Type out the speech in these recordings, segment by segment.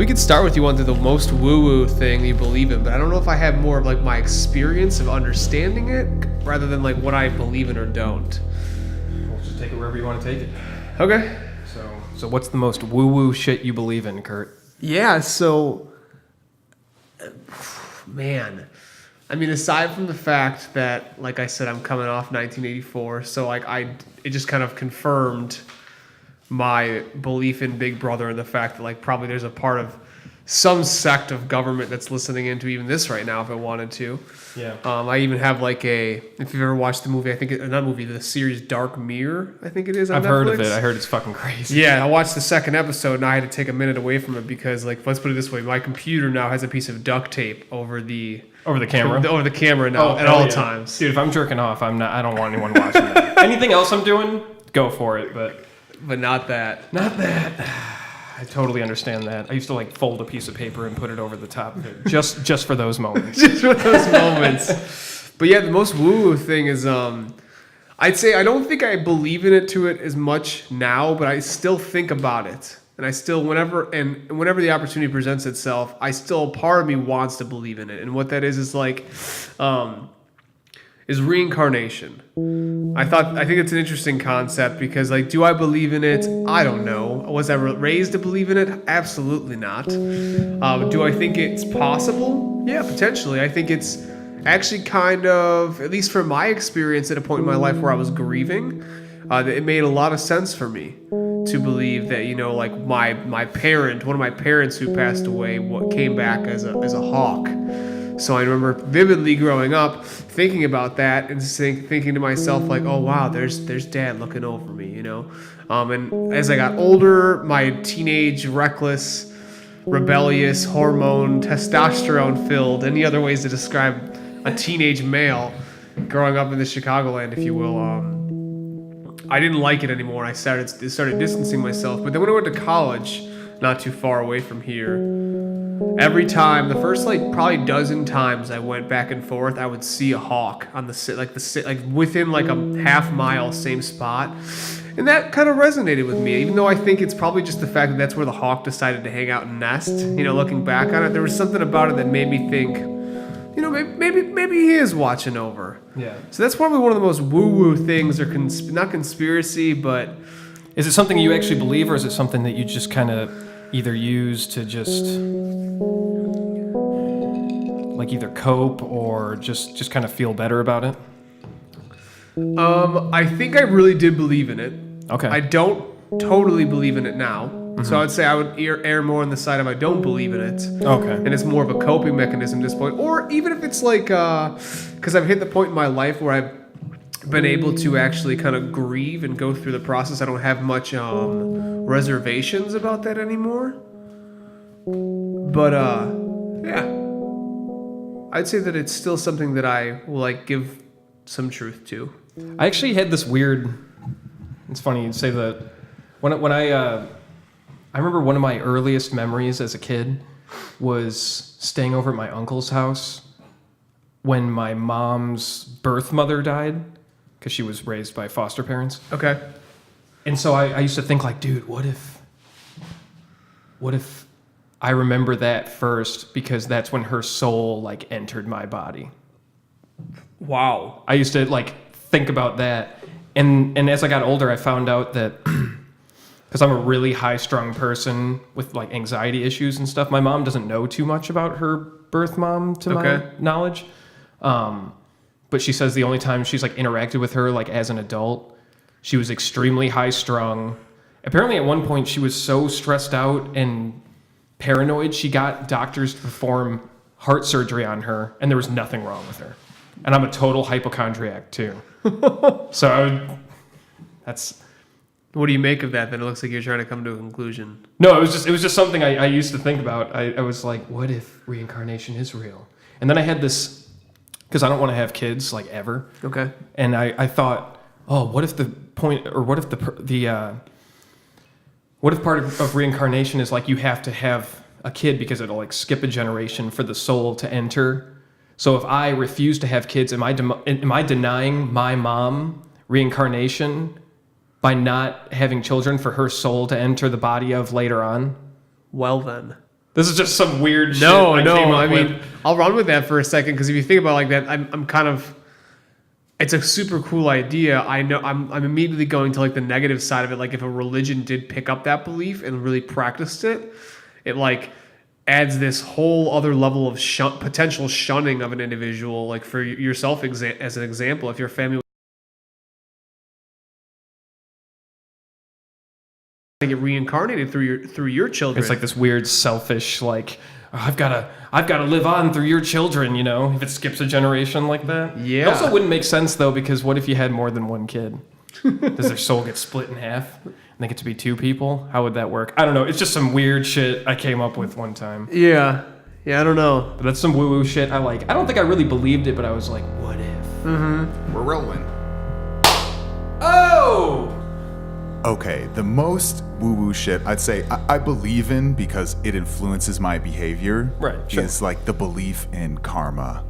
could start with you on the most woo-woo thing you believe in, but I don't know if I have more of like my experience of understanding it rather than like what I believe in or don't. We'll just take it wherever you want to take it. Okay. So what's the most woo-woo shit you believe in, Kurt? Yeah, so, man, I mean, aside from the fact that, like I said, I'm coming off 1984, so like it just kind of confirmed my belief in Big Brother and the fact that like probably there's a part of some sect of government that's listening into even this right now if it wanted to. Yeah. I even have like if you've ever watched the movie, I think the series Dark Mirror, I think it is on I've Netflix. heard of it. I heard it's fucking crazy. Yeah, I watched the second episode and I had to take a minute away from it because, like, let's put it this way: my computer now has a piece of duct tape over the camera. Over the camera now at all times. Dude, if I'm jerking off, I don't want anyone watching that. Anything else I'm doing, go for it, but not that. Not that. I totally understand that. I used to like fold a piece of paper and put it over the top of it, just for those moments. Just for those moments. But yeah, the most woo-woo thing is, I'd say I don't think I believe in it as much now, but I still think about it. And I still, whenever the opportunity presents itself, part of me wants to believe in it. And what that is like, is reincarnation. I think it's an interesting concept because, like, do I believe in it? I don't know. Was I raised to believe in it? Absolutely not. Do I think it's possible? Yeah, potentially. I think it's actually kind of, at least from my experience at a point in my life where I was grieving, it made a lot of sense for me to believe that, like one of my parents who passed away came back as a hawk. So I remember vividly growing up thinking about that and thinking to myself like, oh wow, there's Dad looking over me, And as I got older, my teenage, reckless, rebellious, hormone, testosterone-filled, any other ways to describe a teenage male growing up in the Chicagoland, if you will, I didn't like it anymore. I started distancing myself. But then when I went to college, not too far away from here, every time, the first probably dozen times I went back and forth, I would see a hawk on within like a half mile, same spot, and that kind of resonated with me. Even though I think it's probably just the fact that that's where the hawk decided to hang out and nest. Looking back on it, there was something about it that made me think, maybe he is watching over. Yeah. So that's probably one of the most woo-woo things, or not conspiracy, but is it something you actually believe, or is it something that you just kind of either use to just like either cope or just kind of feel better about it? I think I really did believe in it. Okay. I don't totally believe in it now. Mm-hmm. So I would say I would err more on the side of I don't believe in it. Okay. And it's more of a coping mechanism at this point. Or even if it's like, because I've hit the point in my life where I've been able to actually kind of grieve and go through the process. I don't have much reservations about that anymore. But yeah, I'd say that it's still something that I will like give some truth to. I actually had this weird. It's funny you say that. When I remember one of my earliest memories as a kid was staying over at my uncle's house when my mom's birth mother died, because she was raised by foster parents. Okay. And so I used to think like, dude, what if I remember that first, because that's when her soul like entered my body. Wow. I used to like think about that. And as I got older, I found out that because I'm a really high-strung person with like anxiety issues and stuff, my mom doesn't know too much about her birth mom to my knowledge. But she says the only time she's like interacted with her like as an adult, she was extremely high-strung. Apparently at one point she was so stressed out and paranoid she got doctors to perform heart surgery on her, and there was nothing wrong with her. And I'm a total hypochondriac too. So that's... What do you make of that? Then it looks like you're trying to come to a conclusion. No, it was just something I used to think about. I was like, what if reincarnation is real? And then I had this, because I don't want to have kids like ever. Okay. And I thought, oh, what if the point, or what if what if part of reincarnation is like you have to have a kid because it'll like skip a generation for the soul to enter. So if I refuse to have kids, am I denying my mom reincarnation by not having children for her soul to enter the body of later on? Well then. This is just some weird shit No, I came up I mean, with. I'll run with that for a second because if you think about it like that, I'm kind of. It's a super cool idea. I know I'm immediately going to like the negative side of it. Like if a religion did pick up that belief and really practiced it, it like adds this whole other level of potential shunning of an individual. Like for yourself, as an example, if your family get reincarnated through your children, It's like this weird selfish like, oh, I've got to live on through your children, you know, if it skips a generation like that. Yeah. It also wouldn't make sense though, because what if you had more than one kid? Does their soul get split in half and they get to be two people? How would that work? I don't know. It's just some weird shit I came up with one time. Yeah, I don't know. But that's some woo-woo shit I like. I don't think I really believed it, but I was like, what if? We're rolling. Oh! Okay, the most woo-woo shit I'd say I believe in because it influences my behavior. Right, sure. Is like the belief in karma.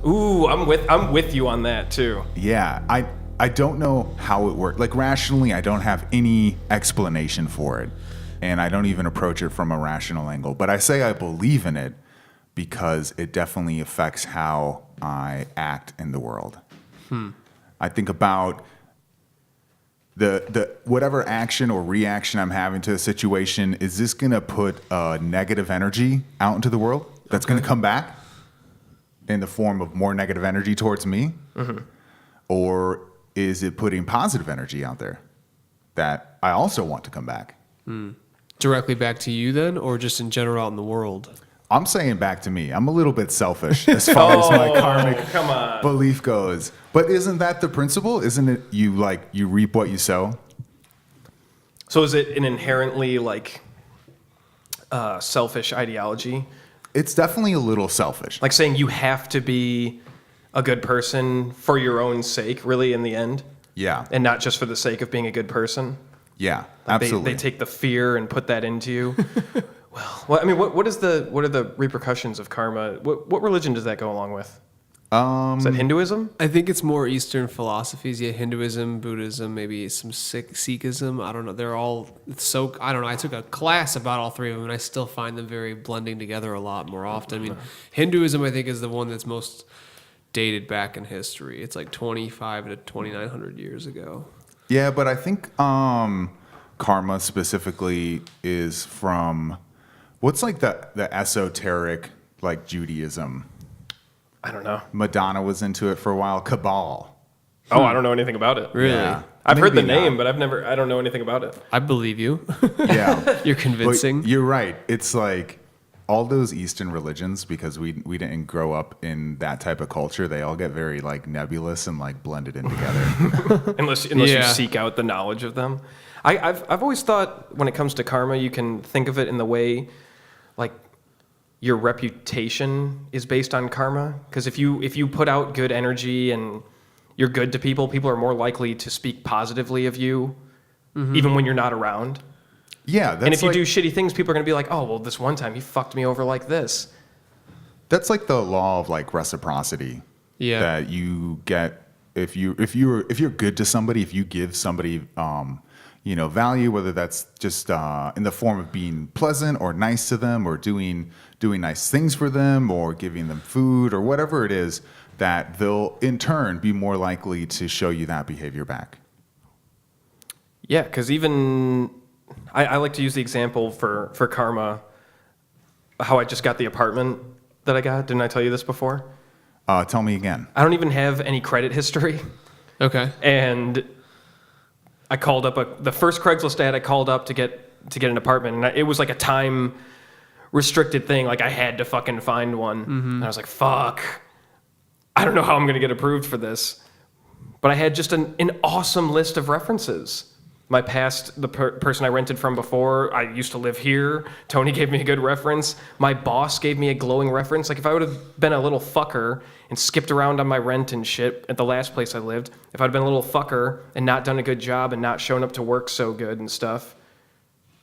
Ooh, I'm with you on that too. Yeah, I don't know how it works. Like rationally, I don't have any explanation for it, and I don't even approach it from a rational angle. But I say I believe in it because it definitely affects how I act in the world. I think about the whatever action or reaction I'm having to a situation. Is this gonna put negative energy out into the world that's gonna come back in the form of more negative energy towards me? Or is it putting positive energy out there that I also want to come back? Directly back to you then, or just in general out in the world? I'm saying back to me. I'm a little bit selfish as far as my karmic come on. belief goes. But isn't that the principle? Isn't it you reap what you sow? So is it an inherently like selfish ideology? It's definitely a little selfish. Like saying you have to be a good person for your own sake, really, in the end, Yeah. and not just for the sake of being a good person. Yeah, Like absolutely. They take the fear and put that into you. Well, I mean, what are the repercussions of karma? What religion does that go along with? Is that Hinduism? I think it's more Eastern philosophies. Yeah, Hinduism, Buddhism, maybe some Sikhism. I don't know. They're all so. I don't know. I took a class about all three of them, and I still find them very blending together a lot more often. I mean, Hinduism, I think, is the one that's most dated back in history. It's like 25 to 2,900 years ago. Yeah, but I think karma specifically is from what's like the esoteric like Judaism. I don't know. Madonna was into it for a while. Cabal. Oh, I don't know anything about it. Really? Yeah. I've heard the Maybe name, not. but I don't know anything about it. I believe you. Yeah. You're But convincing. you're right. It's like all those Eastern religions, because we didn't grow up in that type of culture, they all get very like nebulous and like blended in together. Unless Yeah. you seek out the knowledge of them. I've always thought when it comes to karma, you can think of it in the way like your reputation is based on karma. Because if you put out good energy and you're good to people, people are more likely to speak positively of you, even when you're not around. Yeah, that's And if you like, do shitty things, people are going to be like, oh, well, this one time he fucked me over like this. that's like the law of like reciprocity. Yeah. That you get if you're good to somebody, if you give somebody value, whether that's just in the form of being pleasant or nice to them or doing nice things for them or giving them food or whatever it is, that they'll in turn be more likely to show you that behavior back. Yeah, because even I like to use the example for karma, how I just got the apartment that I got. Didn't I tell you this before? Tell me again. I don't even have any credit history. Okay. And I called up the first Craigslist ad I called up to get an apartment, and it was like a time restricted thing. Like I had to fucking find one, and I was like, "Fuck, I don't know how I'm gonna get approved for this." But I had just an awesome list of references. My past, the person I rented from before, I used to live here. Tony gave me a good reference. My boss gave me a glowing reference. Like if I would have been a little fucker and skipped around on my rent and shit at the last place I lived, if I'd been a little fucker and not done a good job and not shown up to work so good and stuff,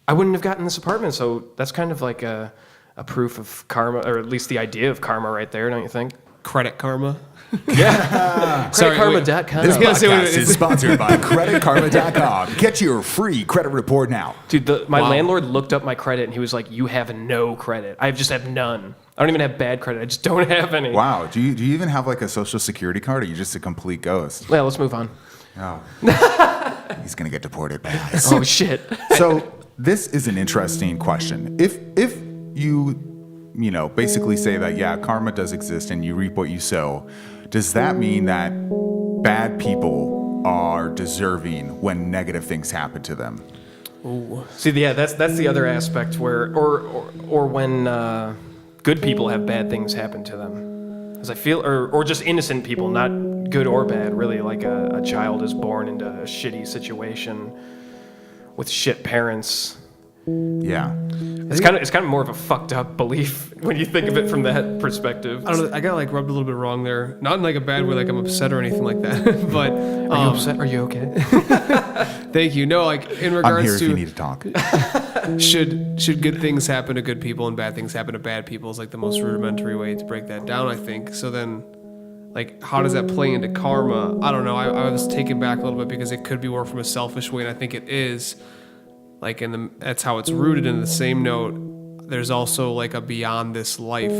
I wouldn't have gotten this apartment. So that's kind of like a proof of karma, or at least the idea of karma right there, don't you think? Credit Karma. Sorry, creditkarma.com. This gonna say what podcast it is. is sponsored by creditkarma.com. Get your free credit report now. Dude, my landlord looked up my credit and he was like, "You have no credit. I just have none. I don't even have bad credit. I just don't have any." Wow. Do you even have like a social security card, or are you just a complete ghost? Well, let's move on. Oh. He's going to get deported, guys. Oh, shit. So this is an interesting question. If you basically say that, yeah, karma does exist and you reap what you sow, does that mean that bad people are deserving when negative things happen to them? Ooh. See, yeah, that's the other aspect where, or when good people have bad things happen to them. As I feel, or just innocent people, not good or bad, really, like a child is born into a shitty situation with shit parents. Yeah. It's kind of more of a fucked up belief when you think of it from that perspective. I don't know. I got like rubbed a little bit wrong there. Not in like a bad way, like I'm upset or anything like that. But Are you upset? Are you okay? thank you. No, like in I'm regards here if you to need to talk. should good things happen to good people and bad things happen to bad people is like the most rudimentary way to break that down, I think. So then, like, how does that play into karma? I don't know. I was taken back a little bit because it could be more from a selfish way, and I think it is. Like, that's how it's rooted. In the same note, there's also like a beyond this life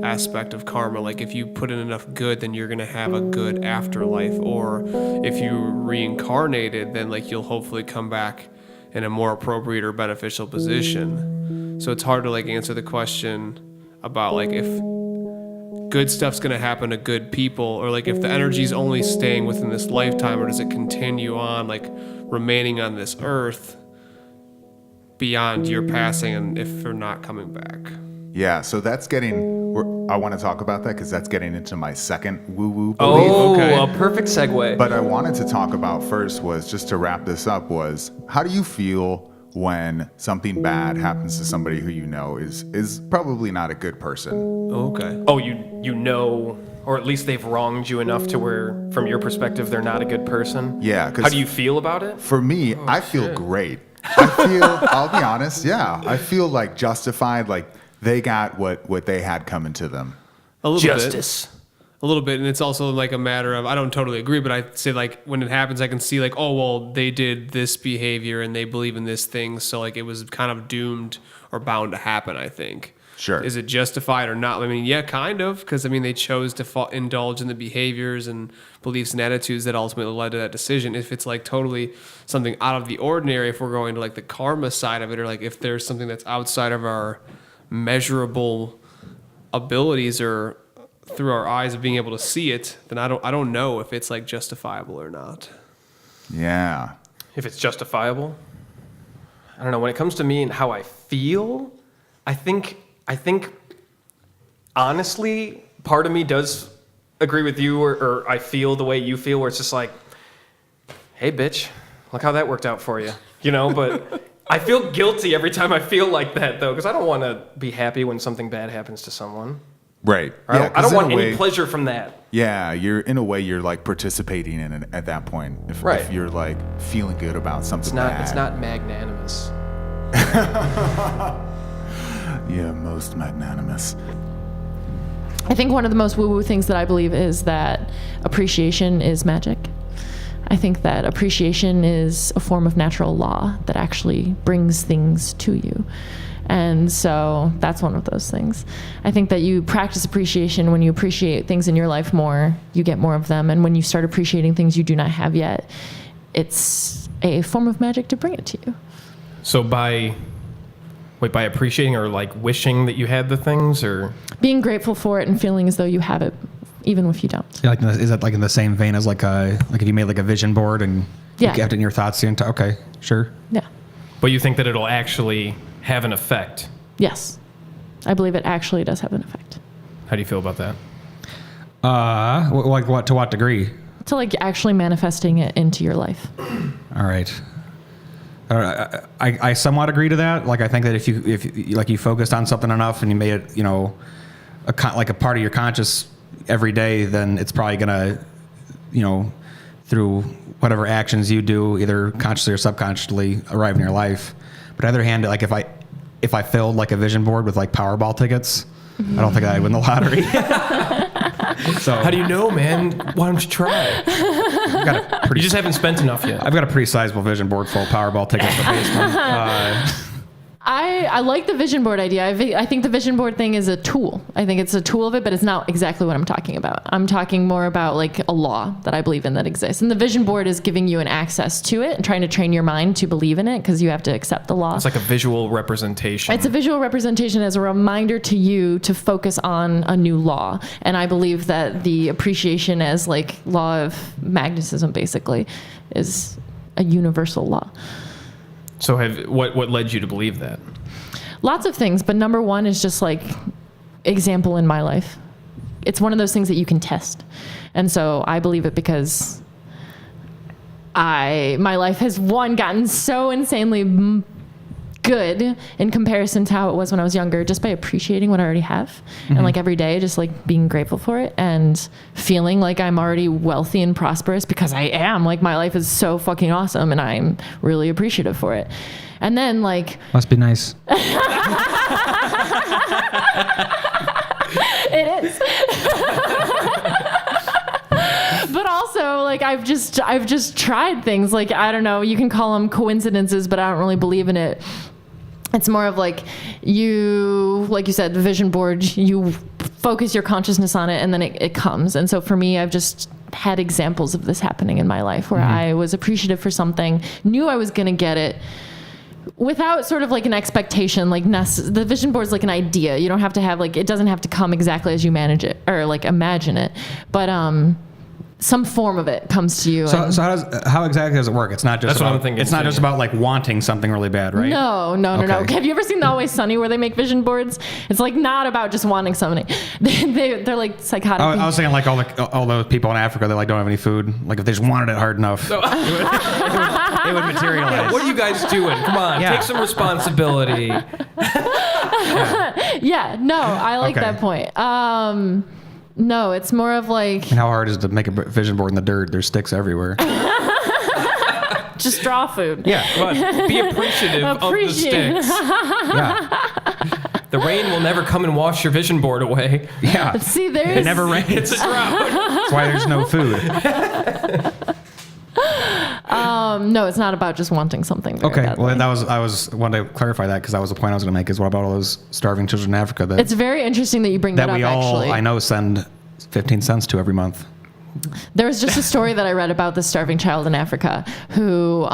aspect of karma. Like, if you put in enough good, then you're gonna have a good afterlife. Or if you reincarnated, then like you'll hopefully come back in a more appropriate or beneficial position. So it's hard to like answer the question about like if good stuff's gonna happen to good people, or like if the energy's only staying within this lifetime, or does it continue on like remaining on this earth beyond your passing, and if you're not coming back. Yeah, so that's I want to talk about that because that's getting into my second woo-woo belief. Oh, okay. a perfect segue. But I wanted to talk about first was, just to wrap this up, was how do you feel when something bad happens to somebody who you know is probably not a good person? Okay. Oh, you know, or at least they've wronged you enough to where, from your perspective, they're not a good person? Yeah. How do you feel about it? For me, I feel great. I'll be honest, yeah. I feel like justified, like they got what they had coming to them. A little Justice. bit. A little bit. And it's also like a matter of, I don't totally agree, but I say like when it happens, I can see like, oh, well, they did this behavior and they believe in this thing. So like it was kind of doomed or bound to happen, I think. Sure. Is it justified or not? I mean, yeah, kind of. Because I mean, they chose to indulge in the behaviors and beliefs and attitudes that ultimately led to that decision. If it's like totally something out of the ordinary, if we're going to like the karma side of it, or like if there's something that's outside of our measurable abilities or through our eyes of being able to see it, then I don't know if it's like justifiable or not. Yeah. If it's justifiable? I don't know. When it comes to me and how I feel, I think honestly, part of me does agree with you, or I feel the way you feel, where it's just like, hey, bitch, look how that worked out for you. You know, but I feel guilty every time I feel like that, though, because I don't want to be happy when something bad happens to someone. Right. I don't, Yeah, I don't 'cause want in a any way- pleasure from that. Yeah, you're like participating in it at that point. If you're like feeling good about something bad. It's not magnanimous. Yeah, most magnanimous. I think one of the most woo-woo things that I believe is that appreciation is magic. I think that appreciation is a form of natural law that actually brings things to you. And so that's one of those things. I think that you practice appreciation when you appreciate things in your life more, you get more of them. And when you start appreciating things you do not have yet, it's a form of magic to bring it to you. So by appreciating or like wishing that you had the things, or Being grateful for it and feeling as though you have it, even if you don't. Yeah, like, is that like in the same vein as like if you made like a vision board and Yeah. you kept it in your thoughts the entire? Okay, sure. Yeah. but you think that it'll actually have an effect? Yes. I believe it actually does have an effect. How do you feel about that? Like what? To what degree? To like actually manifesting it into your life. All right. I somewhat agree to that. Like I think that if you focused on something enough and you made it, like a part of your conscious every day, then it's probably gonna, through whatever actions you do, either consciously or subconsciously, arrive in your life. But on the other hand, like if I filled like a vision board with like Powerball tickets, I don't think I'd win the lottery. So How do you know, man? Why don't you try? I've got a You pretty, just haven't spent enough yet. I've got a pretty sizable vision board full of Powerball tickets in the basement. I like the vision board idea. I think the vision board thing is a tool. I think it's a tool of it, but it's not exactly what I'm talking about. I'm talking more about like a law that I believe in that exists. And the vision board is giving you an access to it and trying to train your mind to believe in it because you have to accept the law. It's like a visual representation. It's a visual representation as a reminder to you to focus on a new law. And I believe that the appreciation as like law of magnetism basically is a universal law. So what led you to believe that? Lots of things, but number one is just like example in my life. It's one of those things that you can test. And so I believe it because my life has gotten so insanely good in comparison to how it was when I was younger, just by appreciating what I already have. And like every day, just like being grateful for it and feeling like I'm already wealthy and prosperous because I am. Like my life is so fucking awesome and I'm really appreciative for it. And then like... Must be nice. It is. But also, like, I've just tried things. Like, I don't know, you can call them coincidences, but I don't really believe in it. It's more of like like you said, the vision board, you focus your consciousness on it and then it comes. And so for me, I've just had examples of this happening in my life where I was appreciative for something, knew I was going to get it, without sort of like an expectation. Like the vision board is like an idea. You don't have to have like, it doesn't have to come exactly as you manage it or like imagine it, but some form of it comes to you. So how exactly does it work? It's not just That's what I'm thinking It's not too. just about like wanting something really bad, right? No. Okay. Have you ever seen The Always Sunny where they make vision boards? It's like not about just wanting something. They're like psychotic. I was thinking like all those people in Africa that like don't have any food. Like if they just wanted it hard enough, it would materialize. What are you guys doing? Come on, Yeah. take some responsibility. Yeah, no, I like Okay. that point. No, it's more of like And how hard is it to make a vision board in the dirt? There's sticks everywhere. just draw food. Yeah. Come on, be appreciative of the Appreciate- sticks. Yeah. The rain will never come and wash your vision board away. Yeah. See, there's It never rains. It's a drought. That's why there's no food. no, it's not about just wanting something. Very Okay. badly. Well, I wanted to clarify that because that was the point I was going to make. Is what about all those starving children in Africa that It's very interesting that you bring that up. we all Actually, I know send 15 cents to every month. There was just a story that I read about this starving child in Africa who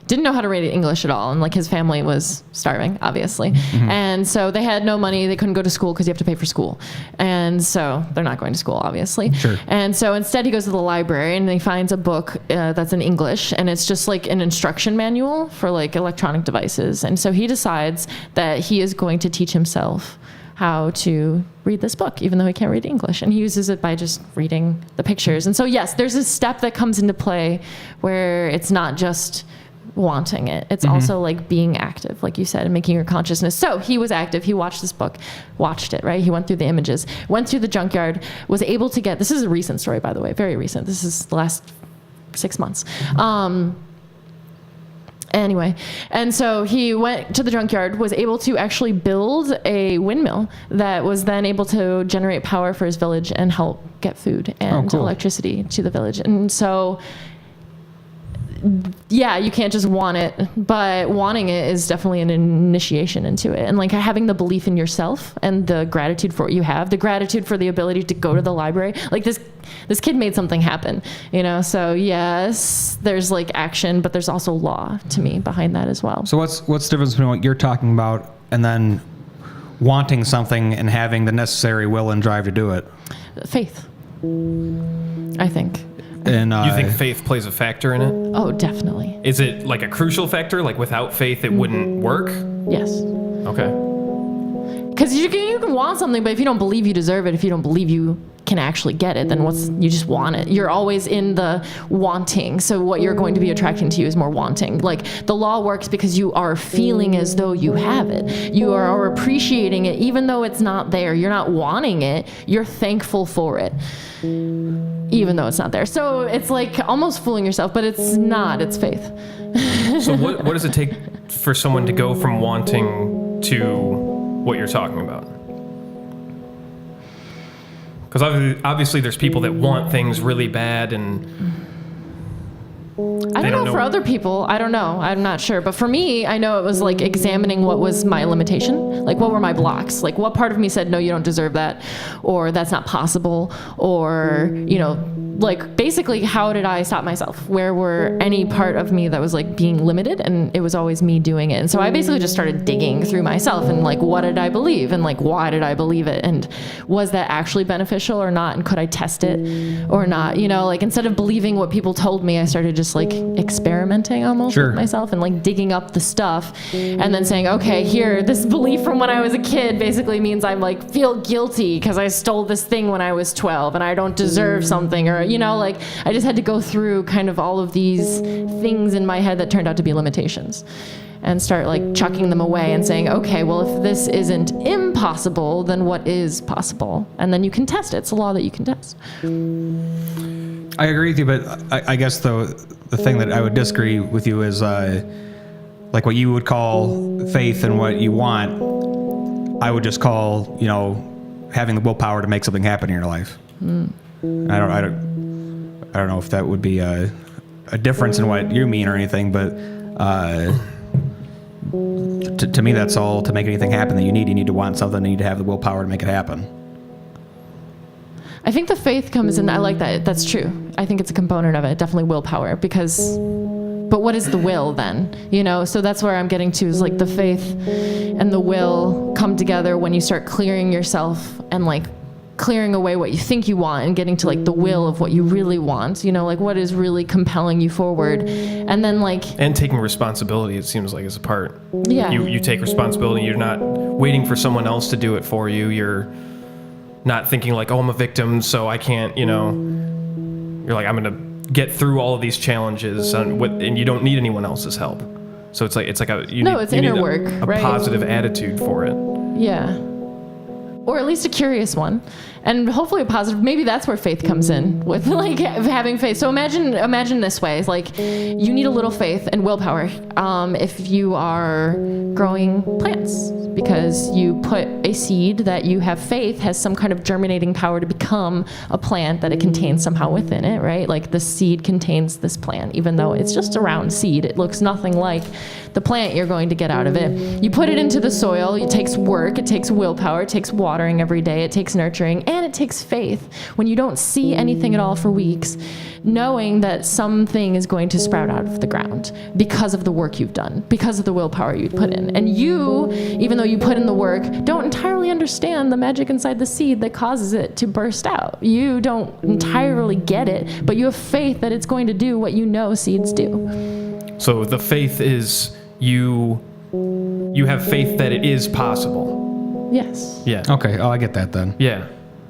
didn't know how to read English at all. And like his family was starving, obviously. And so they had no money. They couldn't go to school because you have to pay for school. And so they're not going to school, obviously. Sure. And so instead he goes to the library and he finds a book that's in English. And it's just like an instruction manual for like electronic devices. And so he decides that he is going to teach himself how to read this book, even though he can't read English. And he uses it by just reading the pictures. And so, yes, there's a step that comes into play where it's not just wanting it. It's also like being active, like you said, and making your consciousness. So he was active. He watched this book, watched it, right? He went through the images, went through the junkyard, was able to get, this is a recent story, by the way, very recent. This is the last 6 months. Anyway, and so he went to the junkyard, was able to actually build a windmill that was then able to generate power for his village and help get food and cool. electricity to the village. And so, yeah, you can't just want it, but wanting it is definitely an initiation into it. And like having the belief in yourself and the gratitude for what you have, the gratitude for the ability to go to the library. Like this kid made something happen, you know? So yes, there's like action, but there's also law to me behind that as well. So what's the difference between what you're talking about and then wanting something and having the necessary will and drive to do it? Faith, I think. And You think faith plays a factor in it? Oh, definitely. Is it like a crucial factor? Like without faith, it wouldn't work? Yes. Okay. Because you can want something, but if you don't believe you deserve it, if you don't believe you can actually get it, then you just want it. You're always in the wanting. So what you're going to be attracting to you is more wanting. Like the law works because you are feeling as though you have it. You are appreciating it, even though it's not there. You're not wanting it. You're thankful for it, even though it's not there. So it's like almost fooling yourself, but it's not. It's faith. So what does it take for someone to go from wanting to what you're talking about? Because obviously there's people that want things really bad, and I don't know for other people. I don't know. I'm not sure. But for me, I know it was like examining what was my limitation. Like, what were my blocks? Like, what part of me said, no, you don't deserve that, or that's not possible, or, you know, like, basically, how did I stop myself? Where were any part of me that was like being limited, and it was always me doing it? And so I basically just started digging through myself and like, what did I believe, and like, why did I believe it, and was that actually beneficial or not, and could I test it or not? You know, like, instead of believing what people told me, I started just like experimenting almost with myself and like digging up the stuff, and then saying, okay, here, this belief from when I was a kid basically means I'm like feel guilty because I stole this thing when I was 12 and I don't deserve something, or you know, like, I just had to go through kind of all of these things in my head that turned out to be limitations and start like chucking them away and saying, okay, well, if this isn't impossible, then what is possible? And then you can test it. It's a law that you can test. I agree with you, but I guess the thing that I would disagree with you is like what you would call faith and what you want, I would just call, you know, having the willpower to make something happen in your life. I don't know if that would be a difference in what you mean or anything, but to me, that's all. To make anything happen that you need to want something, you need to have the willpower to make it happen. I think the faith comes in. I like that. That's true. I think it's a component of it. Definitely willpower, because, but what is the will then? You know, so that's where I'm getting to, is like the faith and the will come together when you start clearing yourself and like clearing away what you think you want and getting to like the will of what you really want, you know, like what is really compelling you forward. And then like, and taking responsibility, it seems like, is a part. Yeah. You take responsibility. You're not waiting for someone else to do it for you. You're not thinking like, oh, I'm a victim, so I can't, you know, you're like, I'm going to get through all of these challenges, and you don't need anyone else's help. So it's like it's inner work, right? Positive attitude for it. Yeah. Or at least a curious one, and hopefully a positive. Maybe that's where faith comes in, with like having faith. So imagine this way: it's like you need a little faith and willpower if you are growing plants, because you put a seed that you have faith has some kind of germinating power to become a plant that it contains somehow within it, right? Like the seed contains this plant, even though it's just a round seed. It looks nothing like the plant you're going to get out of it. You put it into the soil. It takes work. It takes willpower. It takes watering every day. It takes nurturing, and it takes faith when you don't see anything at all for weeks, knowing that something is going to sprout out of the ground because of the work you've done, because of the willpower you put in. And you, even though you put in the work, don't entirely understand the magic inside the seed that causes it to burst out. You don't entirely get it, but you have faith that it's going to do what you know seeds do. So the faith is you have faith that it is possible. Yes. Yeah. Okay. Oh, I get that then. Yeah.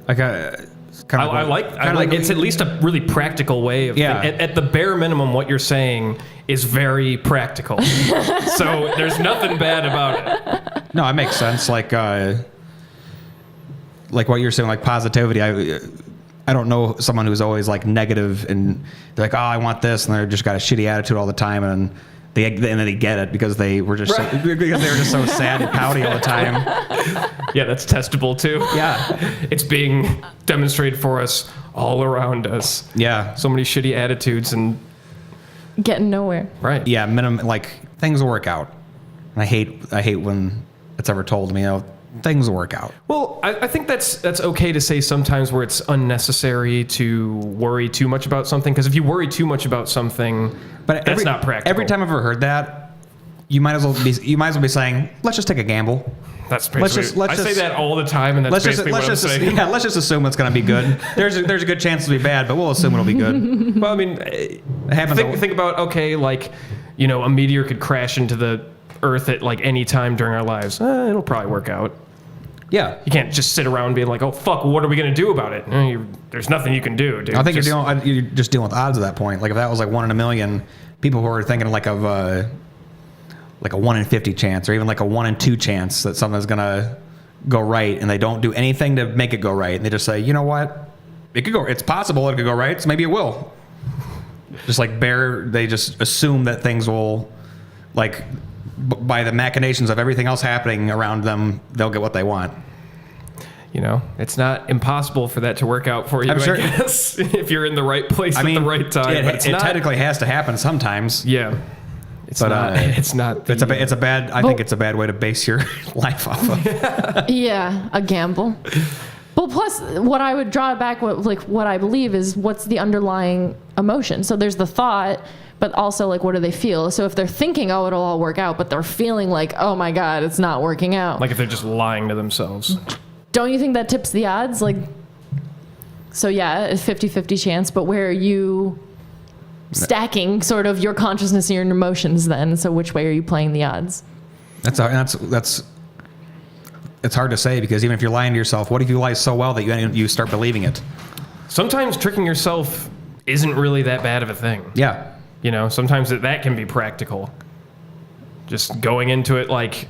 Like I like it's at least a really practical way of at the bare minimum, what you're saying is very practical. So there's nothing bad about it. No, it makes sense. Like what you're saying, like positivity. I don't know someone who's always like negative and they're like, oh, I want this, and they're just got a shitty attitude all the time, and then they get it because they were just so sad and pouty all the time. Yeah, that's testable too. Yeah, it's being demonstrated for us all around us. Yeah, so many shitty attitudes and getting nowhere. Right. Yeah, like things will work out. And I hate when it's ever told me, you know, things will work out. Well, I think that's okay to say sometimes where it's unnecessary to worry too much about something, because if you worry too much about something, that's not practical. Every time I've ever heard that, you might as well be saying, let's just take a gamble. That's basically. I say that all the time, and that's basically what I'm saying. Yeah, let's just assume it's going to be good. There's a good chance it'll be bad, but we'll assume it'll be good. Well, I mean, think about, okay, like, you know, a meteor could crash into the Earth at like any time during our lives. It'll probably work out. Yeah, you can't just sit around being like, "Oh fuck, what are we gonna do about it?" There's nothing you can do, dude. I think you're just dealing with odds at that point. Like if that was like 1 in a million, people who are thinking like of like a 1 in 50 chance, or even like a 1 in 2 chance that something's gonna go right, and they don't do anything to make it go right, and they just say, you know what, it could go. It's possible it could go right, so maybe it will. Just like they just assume that things will, like, by the machinations of everything else happening around them, they'll get what they want. you know, it's not impossible for that to work out for you, I'm sure. I guess, if you're in the right place at the right time. But it it's not, technically has to happen sometimes. yeah. It's But, not. It's not. It's a bad. I think it's a bad way to base your life off of. Yeah, a gamble. Well, plus, what I would draw back, what I believe is what's the underlying emotion. So there's the thought, but also like what do they feel? So if they're thinking, oh, it'll all work out, but they're feeling like, oh my God, it's not working out. Like if they're just lying to themselves. Don't you think that tips the odds? Like, so yeah, a 50-50 chance, but where are you stacking sort of your consciousness and your emotions then? So which way are you playing the odds? That's it's hard to say, because even if you're lying to yourself, what if you lie so well that you start believing it? Sometimes tricking yourself isn't really that bad of a thing. Yeah. You know, sometimes that can be practical. Just going into it like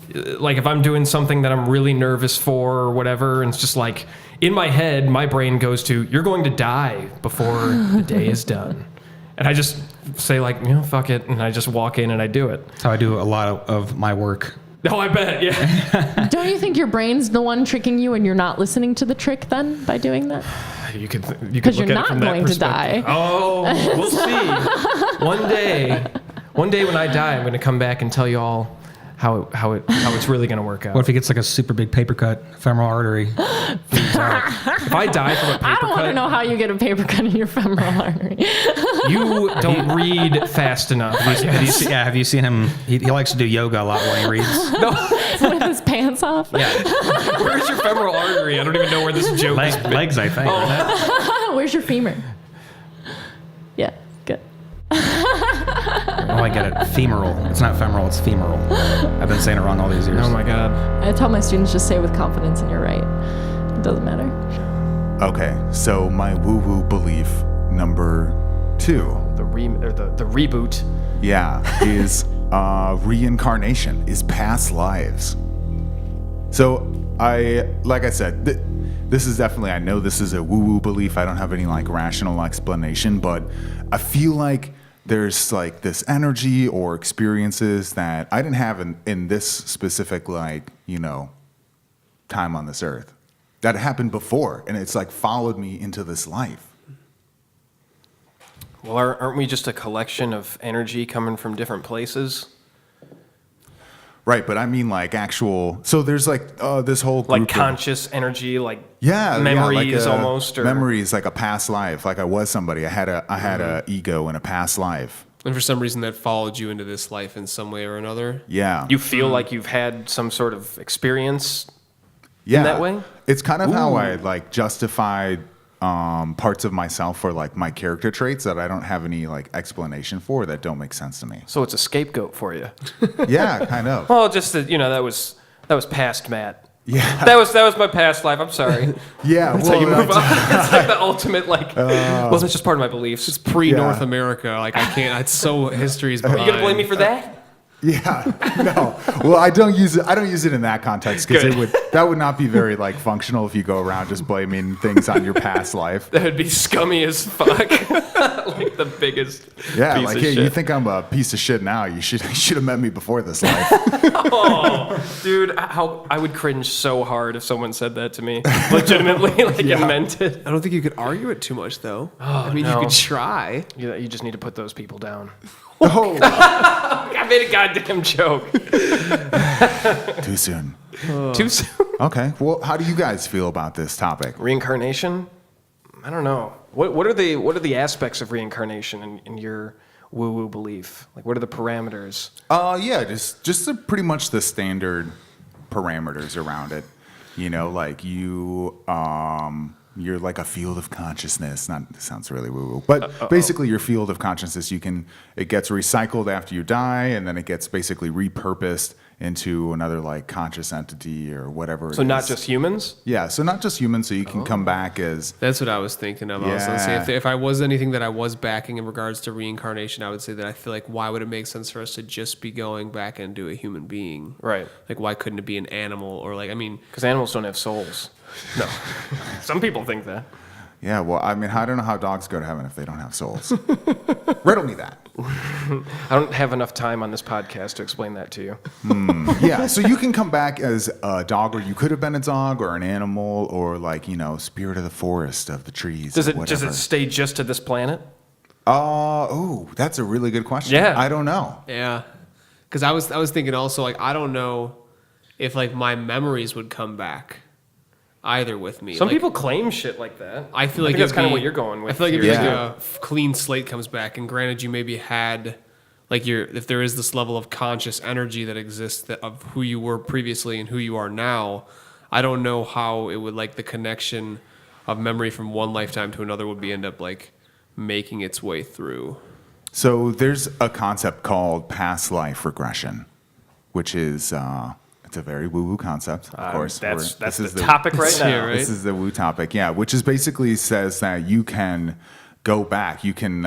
if I'm doing something that I'm really nervous for or whatever, and it's just like in my head, my brain goes to, you're going to die before the day is done. And I just say like, you know, fuck it. And I just walk in and I do it. That's how I do a lot of my work. Oh, I bet. Yeah. Don't you think your brain's the one tricking you and you're not listening to the trick then by doing that? You could Because look you're at it not from that going to perspective. die. Oh, we'll see. One day when I die, I'm going to come back and tell you all how it's really going to work out. What if he gets like a super big paper cut, femoral artery? If I die from a paper I don't want to cut, know how you get a paper cut in your femoral artery. you don't read fast enough. Have you seen him? He likes to do yoga a lot when he reads. With his pants off. Yeah, Where's your femoral artery? I don't even know where this joke is. legs, I think. Where's your femur? Yeah, good. Oh, I get it. Femoral. It's not femoral. It's femoral. I've been saying it wrong all these years. Oh my God. I tell my students just say with confidence and you're right. It doesn't matter. Okay, so my woo-woo belief number 2, The reboot. yeah, is reincarnation, is past lives. So like I said, this is definitely, I know this is a woo-woo belief. I don't have any like rational explanation, but I feel like there's like this energy or experiences that I didn't have in this specific, like, you know, time on this earth that happened before. And it's like followed me into this life. Well, aren't we just a collection of energy coming from different places? Right, but I mean like actual. So there's like this whole group Like of- conscious energy, like like memories almost, or memories, like a past life. Like I was somebody. I had a ego in a past life. And for some reason that followed you into this life in some way or another. Yeah, you feel like you've had some sort of experience. yeah. that way? It's kind of how I like justified parts of myself or like my character traits that I don't have any like explanation for, that don't make sense to me. So it's a scapegoat for you. Yeah, kind of. Well, just that, you know, that was past Matt. Yeah, That was my past life. I'm sorry. yeah. That's how you move on. It's like the ultimate, like, well, that's just part of my beliefs. It's pre-North Yeah. America. Like I can't. It's so history's Are behind. you gonna blame me for that? Yeah, no. Well, I don't use it in that context because Good. that would not be very like functional if you go around just blaming things on your past life. That would be scummy as fuck. Like the biggest Yeah, piece like of hey, shit. you think I'm a piece of shit now? You should have met me before this life. Oh, dude, how I would cringe so hard if someone said that to me. Legitimately, like Yeah. it meant it. I don't think you could argue it too much though. I mean, no. you could try. You just need to put those people down. Oh, I made a goddamn joke. too soon. Too soon. Okay. Well, how do you guys feel about this topic? Reincarnation? I don't know. What are the aspects of reincarnation in your woo-woo belief? Like, what are the parameters? Yeah, just pretty much the standard parameters around it. You know, like you're like a field of consciousness. It sounds really woo-woo, but basically your field of consciousness, it gets recycled after you die, and then it gets basically repurposed into another like conscious entity or whatever. So not just humans? Yeah, so not just humans, so you can come back as That's what I was thinking of. I was gonna say Yeah. if I was anything that I was backing in regards to reincarnation, I would say that I feel like why would it make sense for us to just be going back into a human being? Right. Like why couldn't it be an animal or like I mean Because animals don't have souls. No. Some people think that. Yeah, well, I mean, I don't know how dogs go to heaven if they don't have souls. Riddle me that. I don't have enough time on this podcast to explain that to you. Yeah, so you can come back as a dog, or you could have been a dog, or an animal, or like, spirit of the forest, of the trees. Does or it stay just to this planet? That's a really good question. Yeah. I don't know. Yeah, because I was thinking also, like, I don't know if like my memories would come back either with me. Some Like, people claim shit like that. I feel like think that's it'd kind of be- what you're going with. I feel like if here. like Yeah. a clean slate comes back, and granted, you maybe had like if there is this level of conscious energy that exists of who you were previously and who you are now, I don't know how it would like the connection of memory from one lifetime to another would be end up like making its way through. So there's a concept called past life regression, which is it's a very woo-woo concept, of course. That's This the is topic right now. Yeah, right? This is the woo topic, yeah, which is basically says that you can go back, you can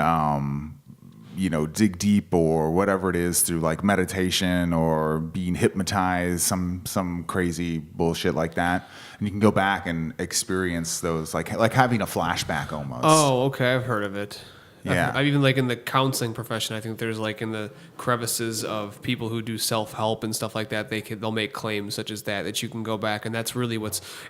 dig deep or whatever it is through like meditation or being hypnotized, some crazy bullshit like that, and you can go back and experience those like having a flashback almost. Oh, okay, I've heard of it. Yeah. I've even like in the counseling profession, I think there's like in the crevices of people who do self-help and stuff like that, they'll make claims such as that you can go back, and that's really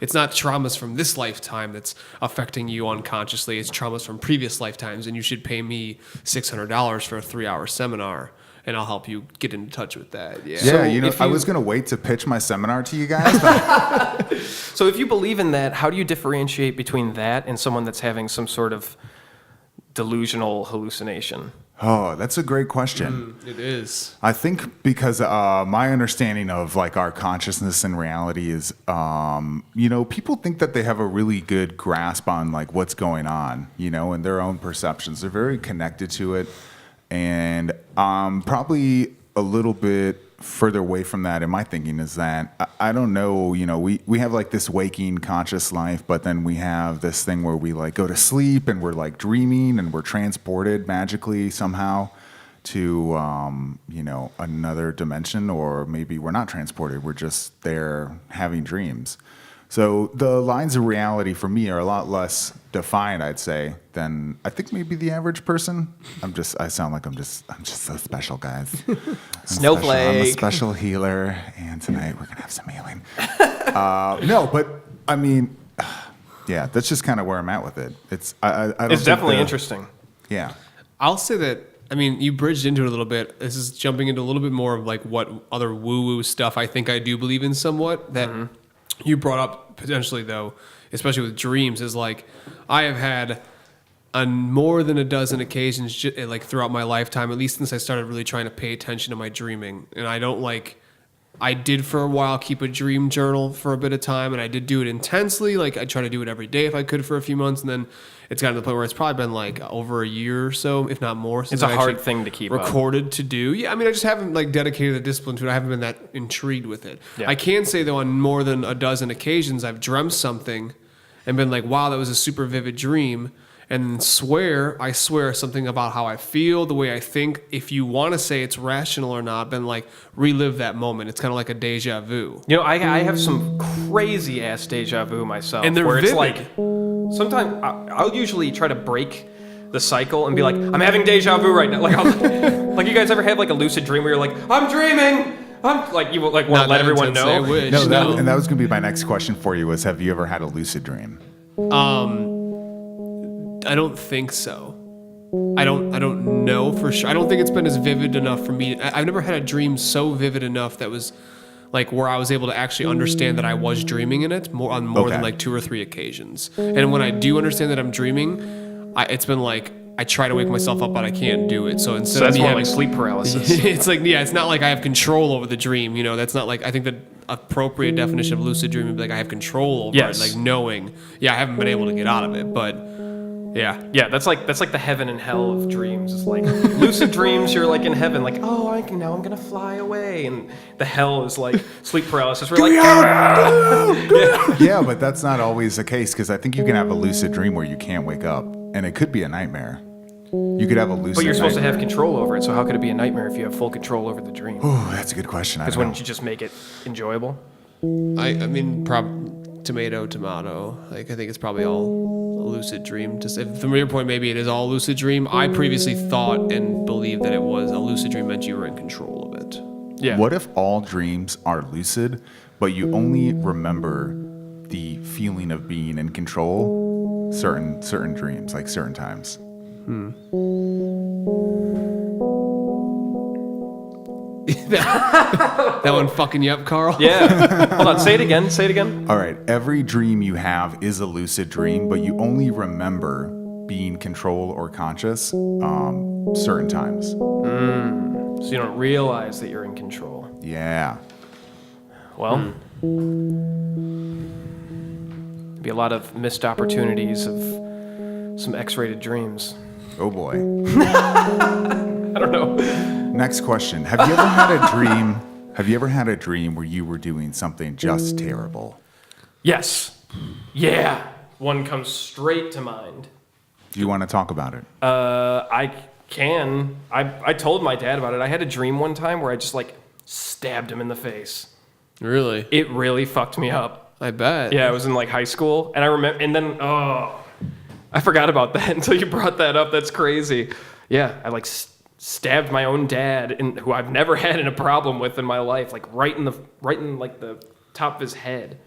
it's not traumas from this lifetime that's affecting you unconsciously, it's traumas from previous lifetimes, and you should pay me $600 for a 3-hour seminar and I'll help you get in touch with that. Yeah. Yeah, So I was going to wait to pitch my seminar to you guys, but So if you believe in that, how do you differentiate between that and someone that's having some sort of delusional hallucination? oh, that's a great question. It is. I think because my understanding of like our consciousness and reality is, people think that they have a really good grasp on like what's going on, and their own perceptions. They're very connected to it, and probably a little bit further away from that in my thinking is that I don't know, we have like this waking conscious life, but then we have this thing where we like go to sleep and we're like dreaming and we're transported magically somehow to another dimension, or maybe we're not transported, we're just there having dreams. So the lines of reality for me are a lot less defined, I'd say, than I think maybe the average person. I sound like I'm just so special, guys. I'm Snowflake. I'm a special healer, and tonight we're gonna have some healing. No, but I mean, yeah, that's just kind of where I'm at with it. I don't It's think definitely interesting. Yeah. I'll say that, I mean, you bridged into it a little bit. This is jumping into a little bit more of like what other woo-woo stuff I think I do believe in somewhat that you brought up potentially, though, especially with dreams, is like I have had on more than a dozen occasions like throughout my lifetime, at least since I started really trying to pay attention to my dreaming. And I did for a while keep a dream journal for a bit of time, and I did do it intensely. Like I try to do it every day if I could for a few months, and then it's gotten to the point where it's probably been like over a year or so, if not more. Since It's a I hard actually thing to keep up. recorded to do. Yeah, I mean, I just haven't like dedicated the discipline to it. I haven't been that intrigued with it. Yeah. I can say though, on more than a dozen occasions, I've dreamt something and been like, "Wow, that was a super vivid dream." And I swear something about how I feel, the way I think. If you want to say it's rational or not, then like relive that moment. It's kind of like a deja vu. I have some crazy ass deja vu myself, And they're where it's vivid. like sometimes I'll usually try to break the cycle and be like, I'm having deja vu right now. Like, like you guys ever have like a lucid dream where you're like, I'm dreaming. I'm like, you like want Not to let that everyone intensely, I know. wish. No, and that was going to be my next question for you was, have you ever had a lucid dream? I don't think so. I don't know for sure. I don't think it's been as vivid enough for me. I've never had a dream so vivid enough that was like where I was able to actually understand that I was dreaming in it more than Okay. like 2 or 3 occasions. And when I do understand that I'm dreaming, it's been like I try to wake myself up, but I can't do it. So instead So that's of me more having like sleep paralysis. it's like, yeah, it's not like I have control over the dream. That's not like, I think the appropriate definition of lucid dreaming would be like I have control over Yes. it, like knowing, yeah, I haven't been able to get out of it, but yeah. Yeah, that's like the heaven and hell of dreams. It's like lucid dreams, you're like in heaven, like, oh, now I'm gonna fly away, and the hell is like sleep paralysis. We're like, Yeah, but that's not always the case, because I think you can have a lucid dream where you can't wake up, and it could be a nightmare. You could have a lucid but you're supposed to nightmare. have control over it. So how could it be a nightmare if you have full control over the dream? Oh, that's a good question. I Because don't know. wouldn't you just make it enjoyable? I mean, tomato. Like I think it's probably all a lucid dream. Just if, from your point, maybe it is all a lucid dream. I previously thought and believed that it was a lucid dream meant you were in control of it. Yeah. What if all dreams are lucid, but you only remember the feeling of being in control certain dreams, like certain times? That one fucking you up, Carl? Yeah. Hold on. Say it again. All right, every dream you have is a lucid dream, but you only remember being control or conscious certain times. So you don't realize that you're in control. Yeah. Well, be a lot of missed opportunities of some X-rated dreams. Oh boy. I don't know. Next question. Have you ever had a dream? Have you ever had a dream where you were doing something just terrible? Yes. Yeah. One comes straight to mind. Do you want to talk about it? I can. I told my dad about it. I had a dream one time where I just like stabbed him in the face. Really? It really fucked me up. I bet. Yeah, I was in like high school, and I remember, and then I forgot about that until you brought that up. That's crazy. Yeah, I like stabbed my own dad, who I've never had a problem with in my life, like right in like the top of his head.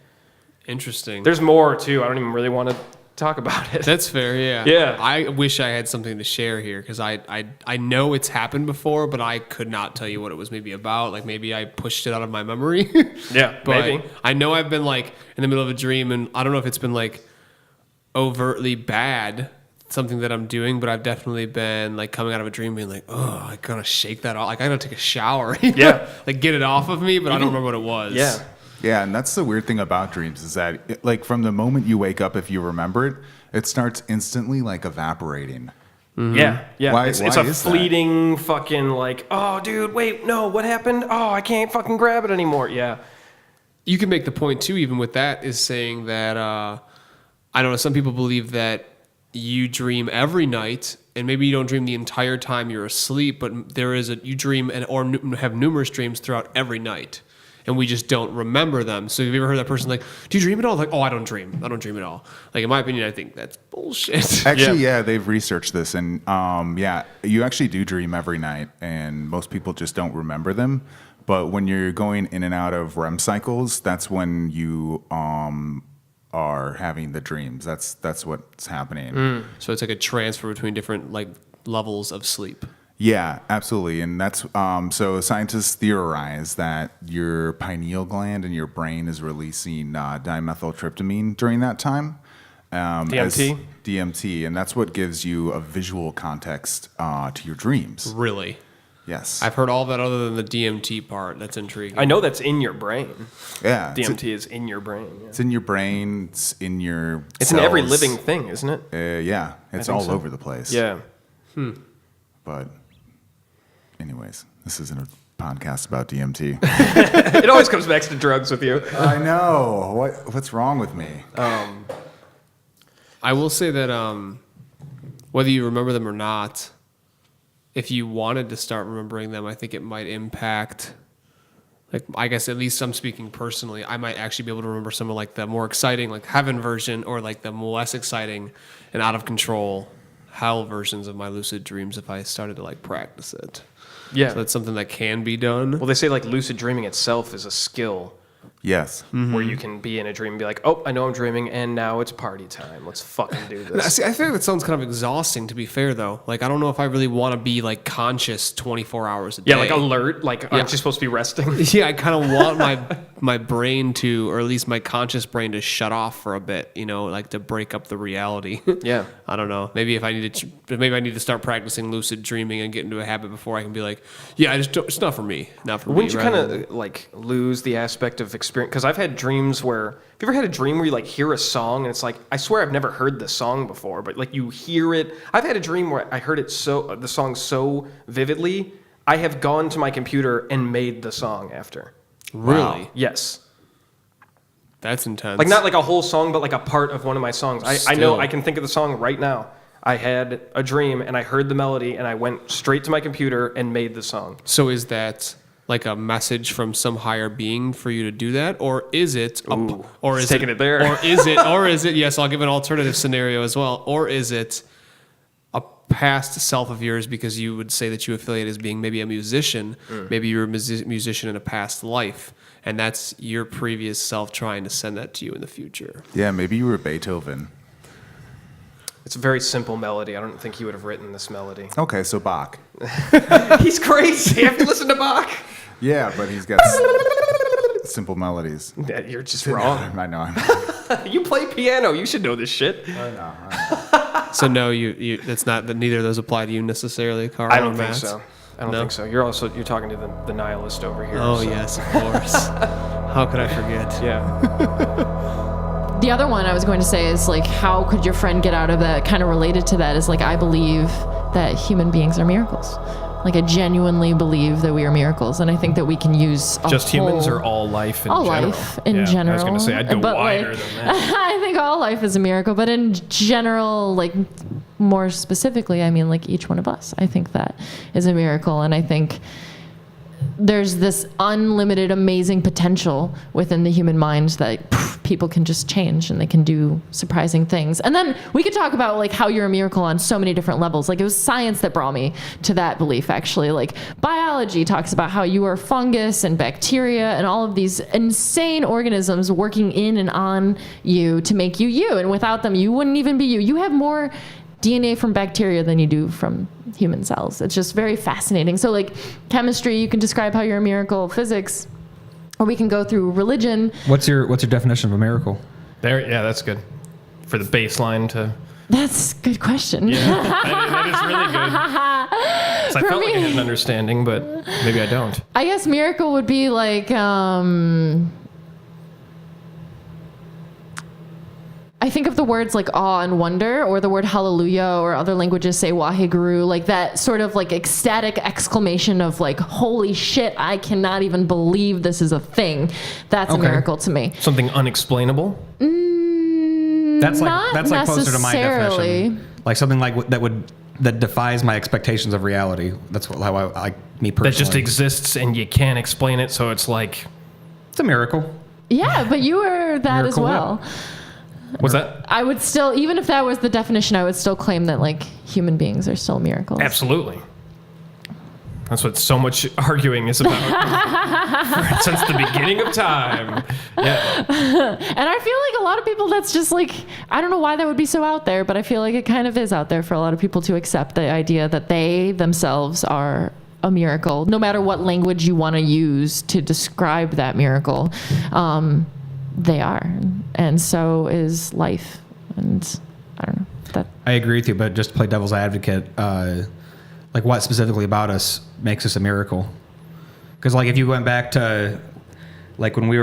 Interesting. There's more too. I don't even really want to talk about it. That's fair, yeah. Yeah. I wish I had something to share here because I know it's happened before, but I could not tell you what it was maybe about. Like maybe I pushed it out of my memory. Yeah, but maybe. I know I've been like in the middle of a dream, and I don't know if it's been like overtly bad, something that I'm doing, but I've definitely been like coming out of a dream being like, oh, I gotta shake that off. Like I gotta take a shower. Yeah. Like get it off of me, but I don't remember what it was. Yeah. Yeah, and that's the weird thing about dreams is that, like, from the moment you wake up, if you remember it, it starts instantly, like, evaporating. Mm-hmm. Yeah, yeah. Why it's a is that? fleeting fucking like, oh, dude, wait, no, what happened? Oh, I can't fucking grab it anymore. Yeah. You can make the point too, even with that, is saying that I don't know. Some people believe that you dream every night, and maybe you don't dream the entire time you're asleep, but you dream or have numerous dreams throughout every night. And we just don't remember them. So have you ever heard that person like, do you dream at all? Like, oh, I don't dream at all. Like, in my opinion, I think that's bullshit. Actually, yeah, they've researched this. And, yeah, you actually do dream every night. And most people just don't remember them. But when you're going in and out of REM cycles, that's when you are having the dreams. That's what's happening. So it's like a transfer between different like levels of sleep. Yeah, absolutely. And that's so scientists theorize that your pineal gland in your brain is releasing dimethyltryptamine during that time. DMT? DMT. And that's what gives you a visual context to your dreams. Really? Yes. I've heard all that other than the DMT part. That's intriguing. I know that's in your brain. Yeah. DMT is in your brain. Yeah. It's in your brain. It's in your It's cells. in every living thing, isn't it? Yeah. It's think all so. over the place. Yeah. But anyways, this isn't a podcast about DMT. It always comes back to drugs with you. I know. What's wrong with me? I will say that whether you remember them or not, if you wanted to start remembering them, I think it might impact. Like, I guess at least I'm speaking personally, I might actually be able to remember some of like the more exciting, like heaven version, or like the less exciting and out of control hell versions of my lucid dreams if I started to like practice it. Yeah. So that's something that can be done. Well, they say like lucid dreaming itself is a skill Yes. where you can be in a dream and be like, oh, I know I'm dreaming, and now it's party time. Let's fucking do this. See, I feel like that sounds kind of exhausting, to be fair, though. Like, I don't know if I really want to be, like, conscious 24 hours a day. Yeah, like alert. Like, aren't you supposed to be resting? Yeah, I kind of want my brain to, or at least my conscious brain to shut off for a bit, you know, like to break up the reality. Yeah. I don't know. Maybe I need to start practicing lucid dreaming and get into a habit before I can be like, yeah, it's not for me. Not for me. Wouldn't you kind rather of like lose the aspect of experience? Because I've had dreams where, have you ever had a dream where you like hear a song and it's like, I swear I've never heard this song before, but like you hear it. I've had a dream where I heard the song so vividly, I have gone to my computer and made the song after. Really? Wow. Yes. That's intense. Like not like a whole song, but like a part of one of my songs. I know Still. I can think of the song right now. I had a dream and I heard the melody and I went straight to my computer and made the song. So is that like a message from some higher being for you to do that, or is it or is taking it there. or is it yes, I'll give an alternative scenario as well, or is it a past self of yours because you would say that you affiliate as being maybe a musician, maybe you're a musician in a past life, and that's your previous self trying to send that to you in the future. Yeah, maybe you were Beethoven. It's a very simple melody. I don't think he would have written this melody. Okay, so Bach. He's crazy. You have to listen to Bach. Yeah, but he's got simple melodies. Yeah, you're just wrong. I know. You play piano. You should know this shit. I know. So no, you that's not that neither of those apply to you necessarily, Karl. I don't or think Matt? so. I don't No? think so. You're talking to the nihilist over here. Oh so. yes, of course. How could I forget? Yeah. The other one I was going to say is like, how could your friend get out of that? Kind of related to that is like, I believe that human beings are miracles. Like I genuinely believe that we are miracles, and I think that we can use Just humans or all life in all general? life in Yeah, general. I was going to say I'd go But, wider like, than that. I think all life is a miracle, but in general, like more specifically, I mean like each one of us. I think that is a miracle, and I think there's this unlimited, amazing potential within the human mind that people can just change and they can do surprising things. And then we could talk about like how you're a miracle on so many different levels. Like it was science that brought me to that belief, actually. Like biology talks about how you are fungus and bacteria and all of these insane organisms working in and on you to make you you. And without them, you wouldn't even be you. You have more DNA from bacteria than you do from human cells. It's just very fascinating. So like chemistry, you can describe how you're a miracle. Physics, or we can go through religion. What's your definition of a miracle? Yeah, that's good. For the baseline to... That's a good question. Yeah, that is really good. So I For felt like I me- had an understanding, but maybe I don't. I guess miracle would be like, I think of the words like awe and wonder, or the word hallelujah, or other languages say waheguru, like that sort of like ecstatic exclamation of like, holy shit, I cannot even believe this is a thing. That's a Okay. miracle to me. Something unexplainable? That's like Not closer to my necessarily. definition. Like something like that defies my expectations of reality. That's how I like me personally. That just exists and you can't explain it, so it's like... It's a miracle. Yeah, but you are that as Miracle well. What's that? I would still, even if that was the definition, I would still claim that like human beings are still miracles. Absolutely. That's what so much arguing is about. Since the beginning of time. Yeah. And I feel like a lot of people, that's just like, I don't know why that would be so out there, but I feel like it kind of is out there for a lot of people to accept the idea that they themselves are a miracle, no matter what language you want to use to describe that miracle. They are. And so is life. And I don't know. That I agree with you, but just to play devil's advocate, like what specifically about us makes us a miracle? Because like if you went back to like when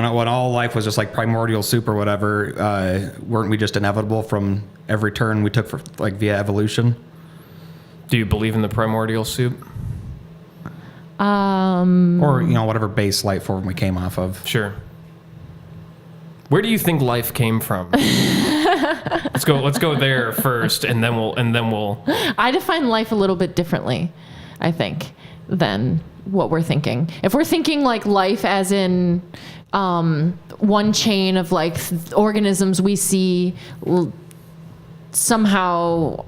all life was just like primordial soup or whatever, weren't we just inevitable from every turn we took for like via evolution? Do you believe in the primordial soup? Or whatever base life form we came off of. Sure. Where do you think life came from? Let's go there first, and then we'll. I define life a little bit differently, I think, than what we're thinking. If we're thinking like life as in one chain of like organisms we see somehow,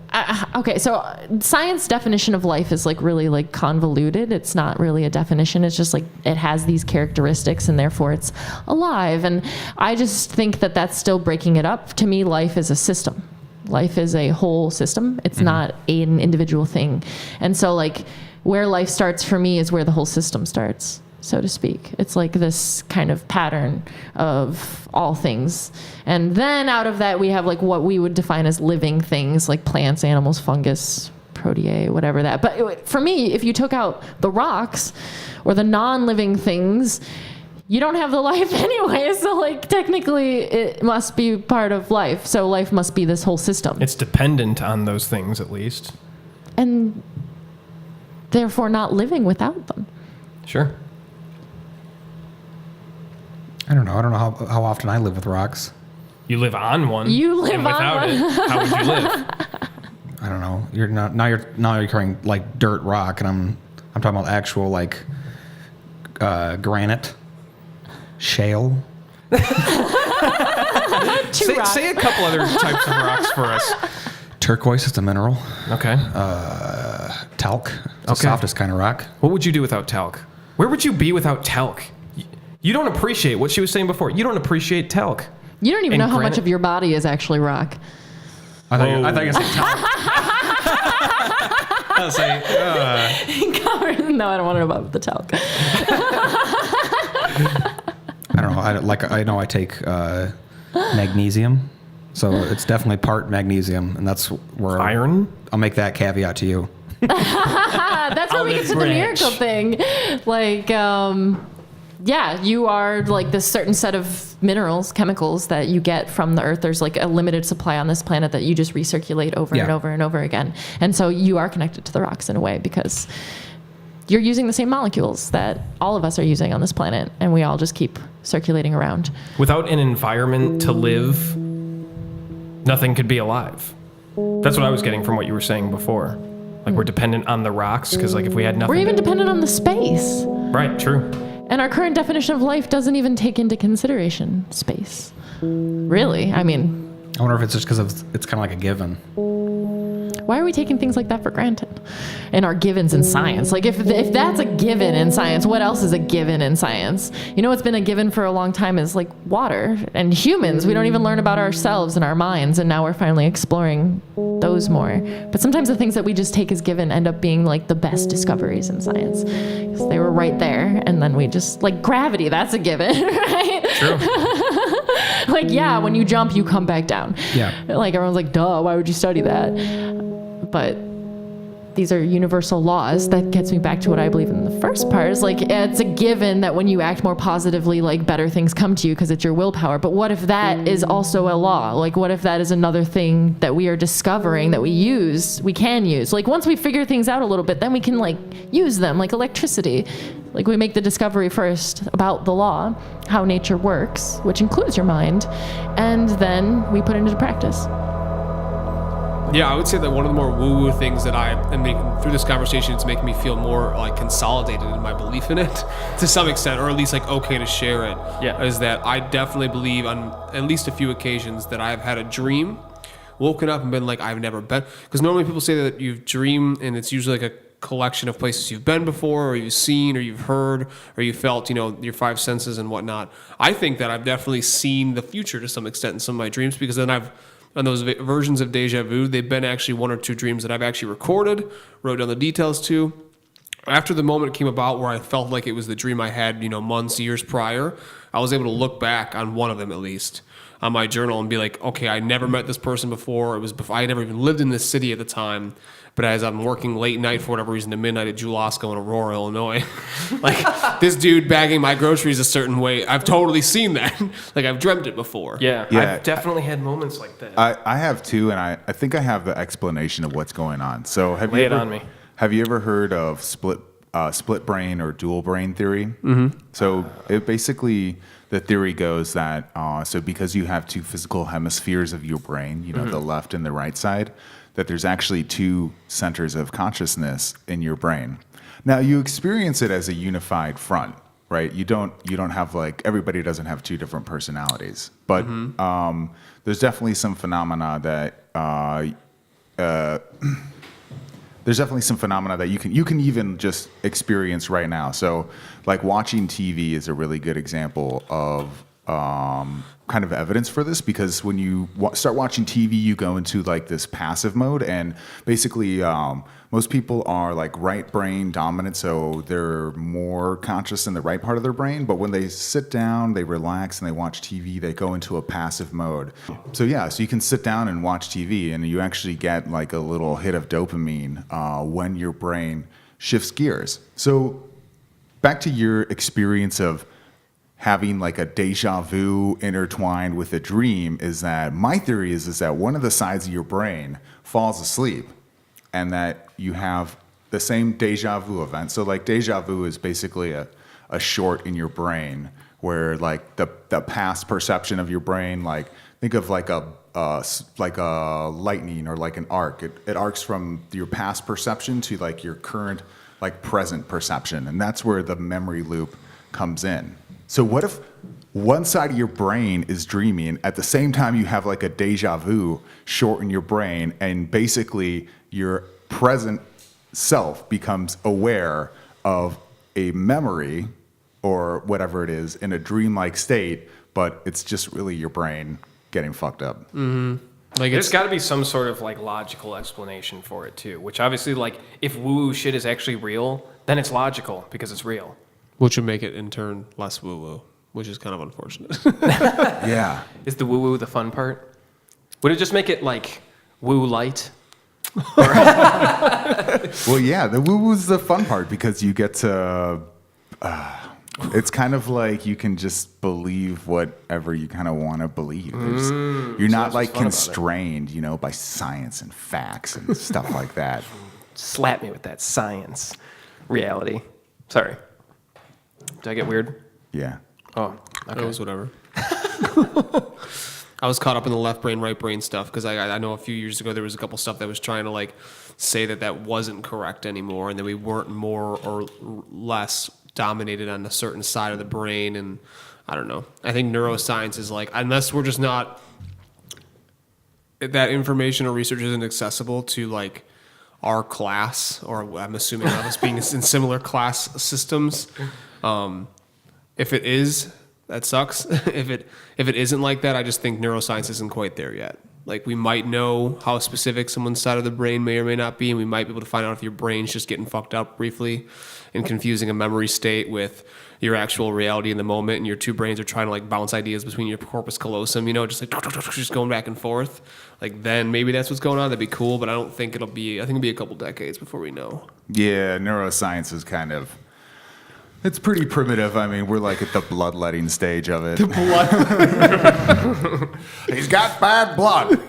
okay, so science definition of life is like really like convoluted. It's not really a definition. It's just like it has these characteristics and therefore it's alive. And I just think that that's still breaking it up. To me, life is a system. Life is a whole system. It's not an individual thing. And so like where life starts for me is where the whole system starts, so to speak. It's like this kind of pattern of all things. And then out of that, we have like what we would define as living things, like plants, animals, fungus, proteae, whatever that. But for me, if you took out the rocks or the non-living things, you don't have the life anyway. So like technically it must be part of life. So life must be this whole system. It's dependent on those things, at least. And therefore not living without them. Sure. I don't know how often I live with rocks. You live on one. You live and without on it, how would you live? I don't know. You're carrying like dirt rock, and I'm talking about actual like granite, shale. Say a couple other types of rocks for us. Turquoise is a mineral. Okay. Talc, the softest kind of rock. What would you do without talc? Where would you be without talc? You don't appreciate what she was saying before. You don't appreciate talc. You don't even And know how much granite? of your body is actually rock. I thought you were going to say talc. I was saying, No, I don't want to know about the talc. I don't know. I know I take magnesium, so it's definitely part magnesium, and that's where Iron? I'll make that caveat to you. That's where we get to the branch. miracle thing. Like, yeah, you are like this certain set of minerals, chemicals that you get from the earth. There's like a limited supply on this planet that you just recirculate over and Yeah. over and over again. And so you are connected to the rocks in a way because you're using the same molecules that all of us are using on this planet. And we all just keep circulating around. Without an environment to live, nothing could be alive. That's what I was getting from what you were saying before. Like we're dependent on the rocks because like if we had nothing. We're even dependent on the space. Right, true. And our current definition of life doesn't even take into consideration space. Really? I mean, I wonder if it's just because it's kind of like a given. why are we taking things like that for granted in our givens in science? Like if that's a given in science, what else is a given in science? You know what's been a given for a long time is like water and humans. We don't even learn about ourselves and our minds, and now we're finally exploring those more. But sometimes the things that we just take as given end up being like the best discoveries in science. 'Cause they were right there, and then we just, like gravity, that's a given, right? True. Like, yeah, when you jump, you come back down. Yeah. Like, everyone's like, duh, why would you study that? But these are universal laws. That gets me back to what I believe in the first part. Is like, it's a given that when you act more positively, like better things come to you because it's your willpower. But what if that is also a law? Like, what if that is another thing that we are discovering that we can use? Like, once we figure things out a little bit, then we can like use them, like electricity. Like, we make the discovery first about the law, how nature works, which includes your mind, and then we put it into practice. Yeah, I would say that one of the more woo-woo things that I am making through this conversation is making me feel more like consolidated in my belief in it to some extent, or at least like okay to share it. Yeah. Is that I definitely believe on at least a few occasions that I've had a dream, woken up and been like, I've never been. Because normally people say that you dream and it's usually like a collection of places you've been before, or you've seen, or you've heard, or you felt, your five senses and whatnot. I think that I've definitely seen the future to some extent in some of my dreams, because then on those versions of deja vu, they've been actually one or two dreams that I've actually recorded, wrote down the details to. After the moment came about where I felt like it was the dream I had, months, years prior, I was able to look back on one of them at least on my journal and be like, okay, I never met this person before. It was before I never even lived in this city at the time. But as I'm working late night for whatever reason to midnight at Julasco in Aurora, Illinois, like this dude bagging my groceries a certain way, I've totally seen that. Like I've dreamt it before. Yeah, Yeah. I've definitely had moments like that. I have too, and I think I have the explanation of what's going on. So Lay it on me. Have you ever heard of split brain or dual brain theory? Mm-hmm. So it basically, the theory goes that so because you have two physical hemispheres of your brain, the left and the right side, that there's actually two centers of consciousness in your brain. Now you experience it as a unified front, right? You don't have like, everybody doesn't have two different personalities, but there's definitely some phenomena that you can even just experience right now. So like watching TV is a really good example of kind of evidence for this, because when you start watching TV, you go into like this passive mode, and basically most people are like right brain dominant, so they're more conscious in the right part of their brain. But when they sit down, they relax, and they watch TV, they go into a passive mode. So you can sit down and watch TV, and you actually get like a little hit of dopamine when your brain shifts gears. So back to your experience of having like a deja vu intertwined with a dream, is that my theory is that one of the sides of your brain falls asleep, and that you have the same deja vu event. So like deja vu is basically a short in your brain where like the past perception of your brain, like think of like a lightning or like an arc. It arcs from your past perception to like your current like present perception, and that's where the memory loop comes in. So what if one side of your brain is dreaming at the same time you have like a deja vu short in your brain, and basically your present self becomes aware of a memory or whatever it is in a dreamlike state, but it's just really your brain getting fucked up. Like There's got to be some sort of like logical explanation for it too, which obviously like if woo-woo shit is actually real, then it's logical because it's real. which would make it in turn less woo-woo, which is kind of unfortunate. Yeah. Is the woo-woo the fun part? Would it just make it like woo light? Well, yeah, the woo-woo's the fun part because you get to... it's kind of like you can just believe whatever you kind of want to believe. You're not like constrained, you know, by science and facts and stuff like that. Slap me with that science reality. Sorry. Did I get weird? Yeah. Oh, okay. It was whatever. I was caught up in the left brain, right brain stuff because I know a few years ago there was a couple stuff that was trying to like say that wasn't correct anymore and that we weren't more or less dominated on a certain side of the brain. And I don't know. I think neuroscience is like, unless we're just not, that information or research isn't accessible to like our class, or I'm assuming of us being in similar class systems. If it is, that sucks. If it isn't like that, I just think neuroscience isn't quite there yet. Like we might know how specific someone's side of the brain may or may not be, and we might be able to find out if your brain's just getting fucked up briefly and confusing a memory state with your actual reality in the moment, and your two brains are trying to like bounce ideas between your corpus callosum, you know, just like just going back and forth. Like then maybe that's what's going on. That'd be cool, but I don't think it'll be. I think it'll be a couple decades before we know. Yeah, neuroscience is kind of... It's pretty primitive. I mean, we're like at the bloodletting stage of it. He's got bad blood.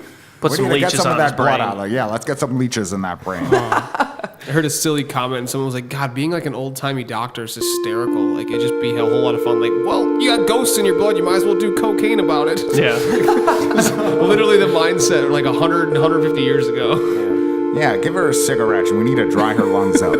Put some We need to get leeches some of on that his blood brain. out of it. Yeah, let's get some leeches in that brain. I heard a silly comment, and someone was like, God, being like an old-timey doctor is hysterical. Like, it'd just be a whole lot of fun. Like, well, you got ghosts in your blood. You might as well do cocaine about it. Yeah. Literally the mindset like 100, 150 years ago. Yeah, give her a cigarette. We need to dry her lungs up.